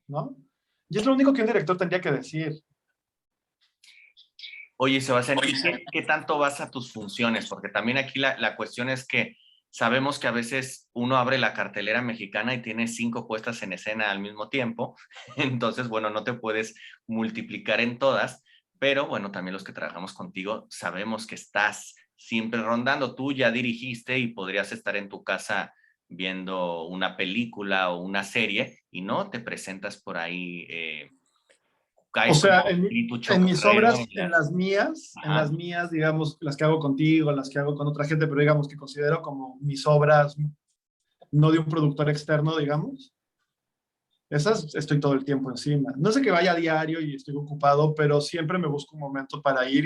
¿no? Y es lo único que un director tendría que decir. Oye, Sebastián, ¿y qué tanto vas a tus funciones? Porque también aquí la cuestión es que sabemos que a veces uno abre la cartelera mexicana y tiene 5 puestas en escena al mismo tiempo. Entonces, bueno, no te puedes multiplicar en todas, pero bueno, también los que trabajamos contigo sabemos que estás siempre rondando. Tú ya dirigiste y podrías estar en tu casa viendo una película o una serie y no te presentas por ahí. O Caes sea, como espíritu en mis chocarrero. obras, Ajá. digamos, las que hago contigo, las que hago con otra gente, pero digamos que considero como mis obras, no de un productor externo, digamos, esas estoy todo el tiempo encima. No sé que vaya a diario y estoy ocupado, pero siempre me busco un momento para ir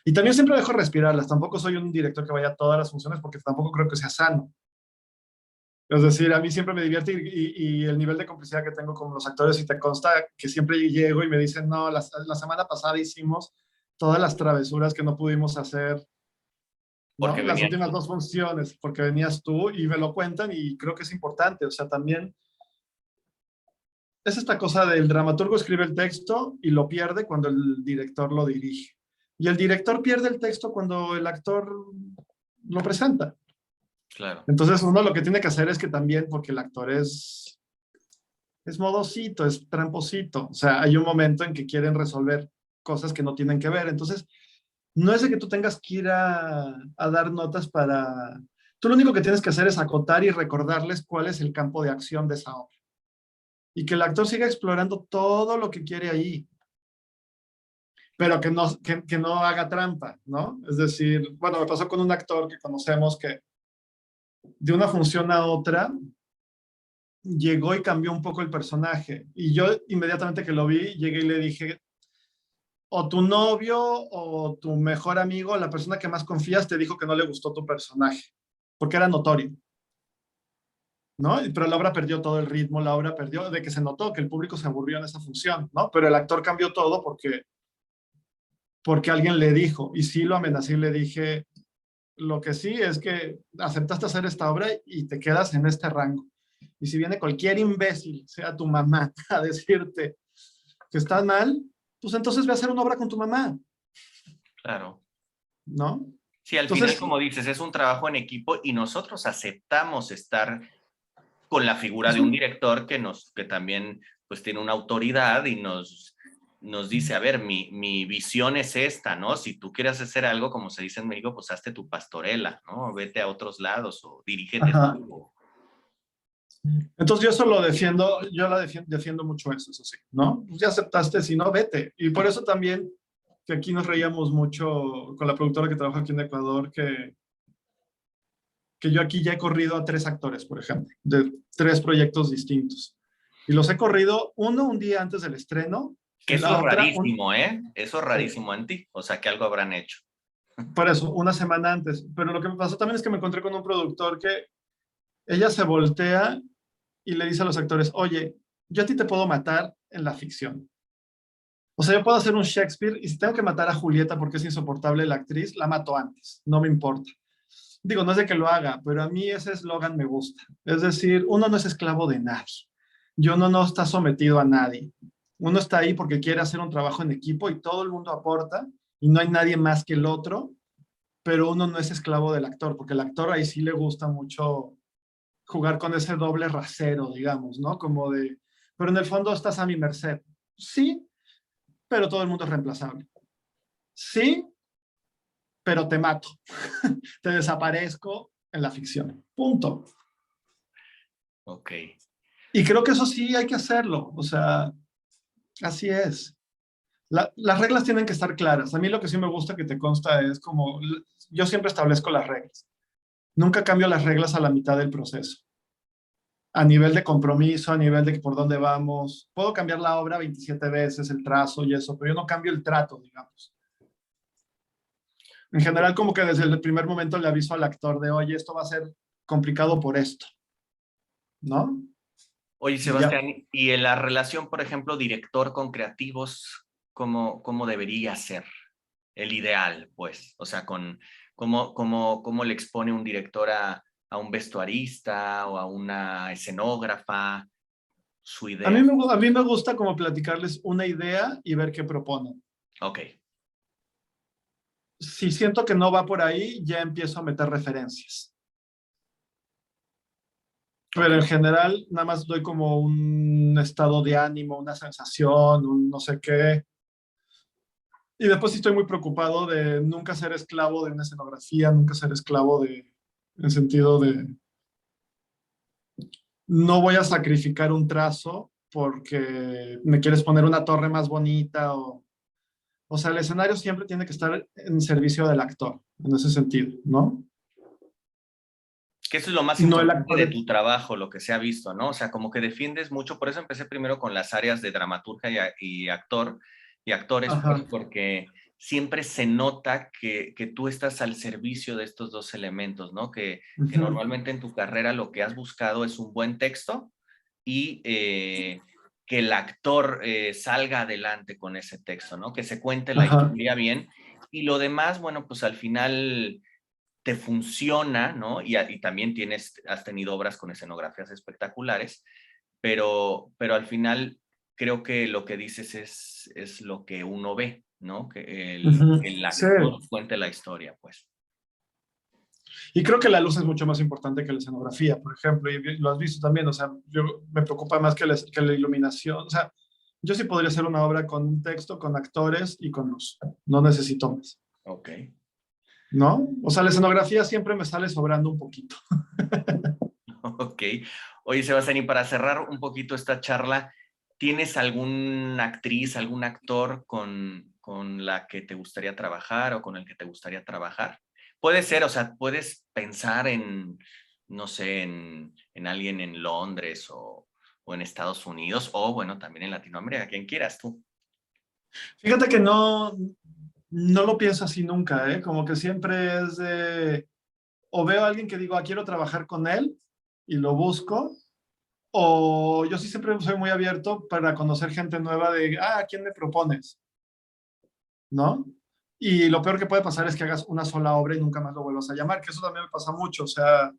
y también siempre dejo respirarlas. Tampoco soy un director que vaya a todas las funciones porque tampoco creo que sea sano. Es decir, a mí siempre me divierte y el nivel de complicidad que tengo con los actores, y te consta que siempre llego y me dicen, no, la semana pasada hicimos todas las travesuras que no pudimos hacer, Porque ¿no? Las venías últimas tú. 2 funciones, porque venías tú y me lo cuentan y creo que es importante. O sea, también es esta cosa del dramaturgo escribe el texto y lo pierde cuando el director lo dirige. Y el director pierde el texto cuando el actor lo presenta. Claro. Entonces uno lo que tiene que hacer es que también, porque el actor es modosito, es tramposito. O sea, hay un momento en que quieren resolver cosas que no tienen que ver. Entonces, no es de que tú tengas que ir a dar notas para... Tú lo único que tienes que hacer es acotar y recordarles cuál es el campo de acción de esa obra. Y que el actor siga explorando todo lo que quiere ahí, pero que no haga trampa, ¿no? Es decir, bueno, me pasó con un actor que conocemos que de una función a otra llegó y cambió un poco el personaje. Y yo inmediatamente que lo vi, llegué y le dije, o tu novio o tu mejor amigo, la persona que más confías, te dijo que no le gustó tu personaje, porque era notorio, ¿no? Pero la obra perdió todo el ritmo, la obra perdió, de que se notó que el público se aburrió en esa función, ¿no? Pero el actor cambió todo porque alguien le dijo, y sí lo amenacé y le dije, lo que sí es que aceptaste hacer esta obra y te quedas en este rango. Y si viene cualquier imbécil, sea tu mamá, a decirte que estás mal, pues entonces ve a hacer una obra con tu mamá, Claro. ¿no? Sí, al final, Entonces, como dices, es un trabajo en equipo y nosotros aceptamos estar con la figura es de un un... director que también pues tiene una autoridad y nos dice, a ver, mi visión es esta, ¿no? Si tú quieres hacer algo, como se dice en México, pues hazte tu pastorela, ¿no? Vete a otros lados o dirígete Ajá. tú. Entonces yo eso lo defiendo, yo la defiendo mucho eso sí, ¿no? Pues ya aceptaste, si no, vete. Y por eso también que aquí nos reíamos mucho con la productora que trabaja aquí en Ecuador, que yo aquí ya he corrido a 3 actores, por ejemplo, de 3 proyectos distintos. Y los he corrido uno un día antes del estreno Que y eso la es otra, rarísimo, ¿eh? Eso es rarísimo en ti, o sea, que algo habrán hecho. por eso, una semana antes. Pero lo que me pasó también es que me encontré con un productor que ella se voltea y le dice a los actores, oye, yo a ti te puedo matar en la ficción. O sea, yo puedo hacer un Shakespeare y si tengo que matar a Julieta porque es insoportable la actriz, la mato antes, no me importa. Digo, no es de que lo haga, pero a mí ese eslogan me gusta. Es decir, uno no es esclavo de nadie. Y uno no está sometido a nadie. Uno está ahí porque quiere hacer un trabajo en equipo y todo el mundo aporta y no hay nadie más que el otro, pero uno no es esclavo del actor, porque el actor ahí sí le gusta mucho jugar con ese doble rasero, digamos, ¿no? Como de, pero en el fondo estás a mi merced. Sí, pero todo el mundo es reemplazable. Sí, pero te mato. Te desaparezco en la ficción. Punto. Ok. Y creo que eso sí hay que hacerlo. O sea, así es. Las reglas tienen que estar claras. A mí lo que sí me gusta que te consta es como, yo siempre establezco las reglas. Nunca cambio las reglas a la mitad del proceso. A nivel de compromiso, a nivel de por dónde vamos. Puedo cambiar la obra 27 veces, el trazo y eso, pero yo no cambio el trato, digamos. En general, como que desde el primer momento le aviso al actor de, oye, esto va a ser complicado por esto, ¿no? Oye, Y ya. Sebastián, y en la relación, por ejemplo, director con creativos, ¿cómo debería ser? El ideal, pues, o sea, cómo le expone un director a un vestuarista o a una escenógrafa su idea. A mí me gusta como platicarles una idea y ver qué proponen. Ok, Si siento que no va por ahí, ya empiezo a meter referencias. ok. Pero en general, nada más doy como un estado de ánimo, una sensación, un no sé qué. Y después sí estoy muy preocupado de nunca ser esclavo de una escenografía, nunca ser esclavo de, en sentido de, no voy a sacrificar un trazo porque me quieres poner una torre más bonita o sea, el escenario siempre tiene que estar en servicio del actor, en ese sentido, ¿no? Que eso es lo más No el importante actor. de tu trabajo, lo que se ha visto, ¿no? O sea, como que defiendes mucho, por eso empecé primero con las áreas de dramaturgia y actor y actores, pues, Ajá. porque siempre se nota que tú estás al servicio de estos dos elementos, ¿no? Que Ujú, normalmente en tu carrera lo que has buscado es un buen texto y que el actor salga adelante con ese texto, ¿no? Que se cuente la ajá. historia bien y lo demás, bueno, pues al final te funciona, ¿no? Y también has tenido obras con escenografías espectaculares, pero al final creo que lo que dices es lo que uno ve, ¿no? Que Ujú. el Sí. actor cuente la historia, pues. Y creo que la luz es mucho más importante que la escenografía, por ejemplo, y lo has visto también, o sea, yo me preocupa más que la iluminación, o sea, yo sí podría hacer una obra con un texto, con actores y con luz, no necesito más, Ok, ¿no? O sea, la escenografía siempre me sale sobrando un poquito. ok. Oye, Sebastián, y para cerrar un poquito esta charla, ¿tienes alguna actriz, algún actor con la que te gustaría trabajar o con el que te gustaría trabajar? Puede ser, o sea, puedes pensar en, no sé, en alguien en Londres o en Estados Unidos o, bueno, también en Latinoamérica, quien quieras tú. Fíjate que no, no lo pienso así nunca, ¿eh? Como que siempre es de, o veo a alguien que digo, ah, quiero trabajar con él, y lo busco, o yo sí siempre soy muy abierto para conocer gente nueva de, ¿a quién me propones? ¿No? Y lo peor que puede pasar es que hagas una sola obra y nunca más lo vuelvas a llamar, que eso también me pasa mucho. O sea,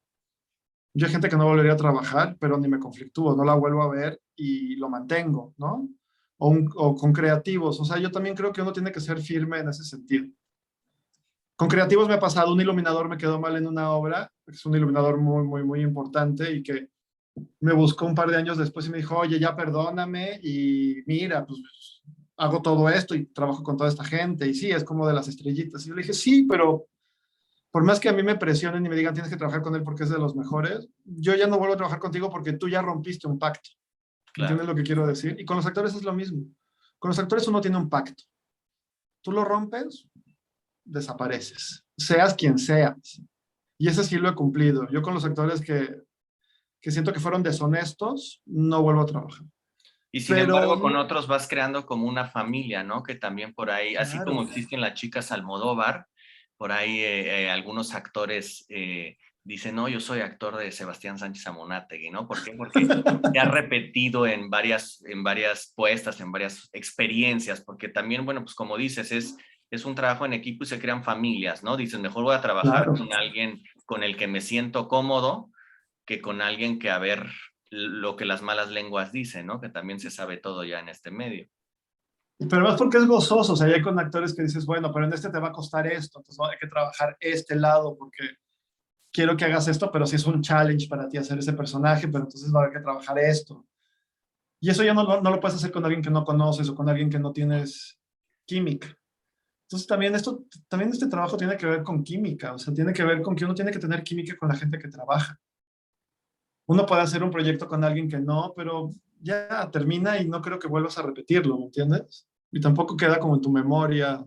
yo hay gente que no volvería a trabajar, pero ni me conflictúo, no la vuelvo a ver y lo mantengo, ¿no? O con creativos. O sea, yo también creo que uno tiene que ser firme en ese sentido. Con creativos me ha pasado, un iluminador me quedó mal en una obra, es un iluminador muy, muy, muy importante y que me buscó un par de años después y me dijo, oye, ya perdóname y mira, pues hago todo esto y trabajo con toda esta gente y sí, es como de las estrellitas. Y yo le dije, sí, pero por más que a mí me presionen y me digan tienes que trabajar con él porque es de los mejores, yo ya no vuelvo a trabajar contigo porque tú ya rompiste un pacto. Claro. ¿Entiendes lo que quiero decir? Y con los actores es lo mismo. Con los actores uno tiene un pacto. Tú lo rompes, desapareces. Seas quien seas. Y ese sí lo he cumplido. Yo con los actores que siento que fueron deshonestos, no vuelvo a trabajar. Y sin Pero embargo, con no, otros vas creando como una familia, ¿no? Que también por ahí, así como claro. existen las chicas Almodóvar, por ahí algunos actores dicen, no, yo soy actor de Sebastián Sánchez Amunátegui, ¿no? ¿Por qué? Porque se ha repetido en varias puestas, en varias experiencias, porque también, bueno, pues como dices, es un trabajo en equipo y se crean familias, ¿no? Dices, mejor voy a trabajar Claro. con alguien con el que me siento cómodo que con alguien que a ver lo que las malas lenguas dicen, ¿no? Que también se sabe todo ya en este medio. Pero más porque es gozoso. O sea, hay con actores que dices, bueno, pero en este te va a costar esto, entonces hay que trabajar este lado porque quiero que hagas esto, pero si es un challenge para ti hacer ese personaje, pero entonces va a haber que trabajar esto. Y eso ya no lo puedes hacer con alguien que no conoces o con alguien que no tienes química. Entonces también este trabajo tiene que ver con química, o sea, tiene que ver con que uno tiene que tener química con la gente que trabaja. Uno puede hacer un proyecto con alguien que no, pero ya termina y no creo que vuelvas a repetirlo, ¿me entiendes? Y tampoco queda como en tu memoria.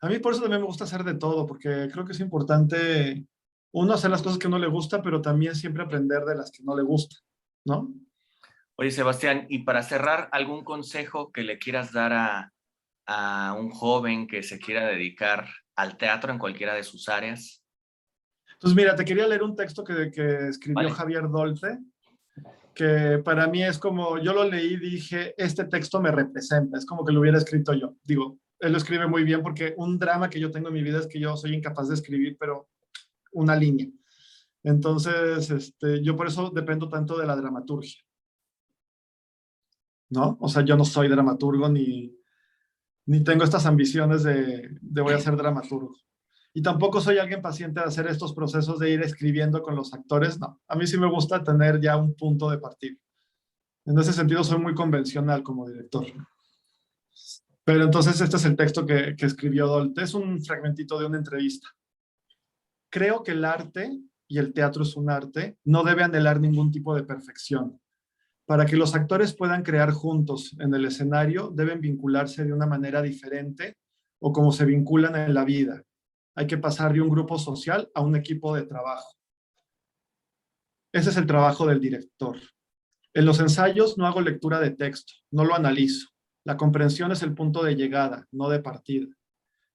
A mí por eso también me gusta hacer de todo, porque creo que es importante uno hacer las cosas que no le gusta, pero también siempre aprender de las que no le gustan, ¿no? Oye, Sebastián, y para cerrar, ¿algún consejo que le quieras dar a un joven que se quiera dedicar al teatro en cualquiera de sus áreas? Entonces, mira, te quería leer un texto que escribió ¿Vale? Javier Dolte, que para mí es como, yo lo leí y dije, este texto me representa, es como que lo hubiera escrito yo. Digo, él lo escribe muy bien porque un drama que yo tengo en mi vida es que yo soy incapaz de escribir, pero una línea. Entonces, yo por eso dependo tanto de la dramaturgia, ¿no? O sea, yo no soy dramaturgo ni tengo estas ambiciones de voy a ser dramaturgo. Y tampoco soy alguien paciente de hacer estos procesos de ir escribiendo con los actores, no. A mí sí me gusta tener ya un punto de partida. En ese sentido soy muy convencional como director. Pero entonces este es el texto que escribió Dolte. Es un fragmentito de una entrevista. Creo que el arte, y el teatro es un arte, no debe anhelar ningún tipo de perfección. Para que los actores puedan crear juntos en el escenario, deben vincularse de una manera diferente o como se vinculan en la vida. Hay que pasar de un grupo social a un equipo de trabajo. Ese es el trabajo del director. En los ensayos no hago lectura de texto, no lo analizo. La comprensión es el punto de llegada, no de partida.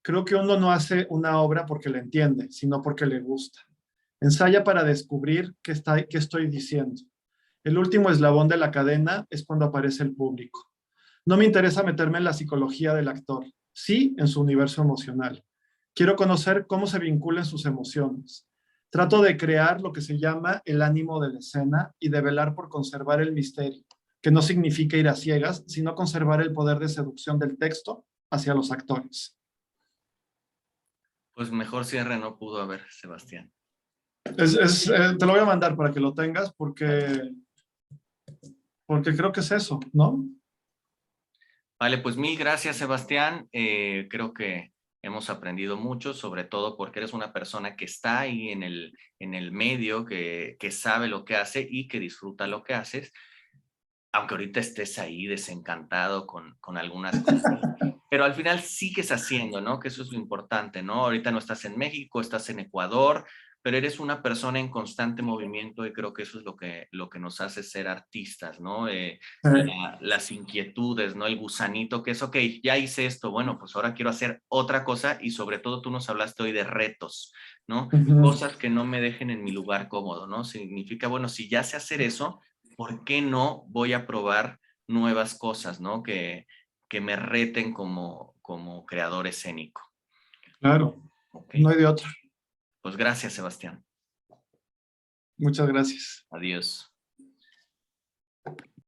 Creo que uno no hace una obra porque le entiende, sino porque le gusta. Ensaya para descubrir qué estoy diciendo. El último eslabón de la cadena es cuando aparece el público. No me interesa meterme en la psicología del actor, sí en su universo emocional. Quiero conocer cómo se vinculan sus emociones. Trato de crear lo que se llama el ánimo de la escena y de velar por conservar el misterio, que no significa ir a ciegas, sino conservar el poder de seducción del texto hacia los actores. Pues mejor cierre no pudo haber, Sebastián. Te lo voy a mandar para que lo tengas Vale. porque creo que es eso, ¿no? Vale, pues mil gracias, Sebastián. Creo que hemos aprendido mucho, sobre todo porque eres una persona que está ahí en el medio, que sabe lo que hace y que disfruta lo que haces. aunque ahorita estés ahí desencantado con algunas cosas, pero al final sigues haciendo, ¿no? Que eso es lo importante, ¿no? Ahorita no estás en México, estás en Ecuador, pero eres una persona en constante movimiento y creo que eso es lo que nos hace ser artistas, ¿no? Las inquietudes, ¿no? El gusanito que es, ok, ya hice esto, bueno, pues ahora quiero hacer otra cosa y sobre todo tú nos hablaste hoy de retos, ¿no? Ujú. Cosas que no me dejen en mi lugar cómodo, ¿no? Significa, bueno, si ya sé hacer eso, ¿por qué no voy a probar nuevas cosas, ¿no? Que me reten como creador escénico. Claro, Ok, no hay de otra. pues gracias, Sebastián. Muchas gracias. Adiós.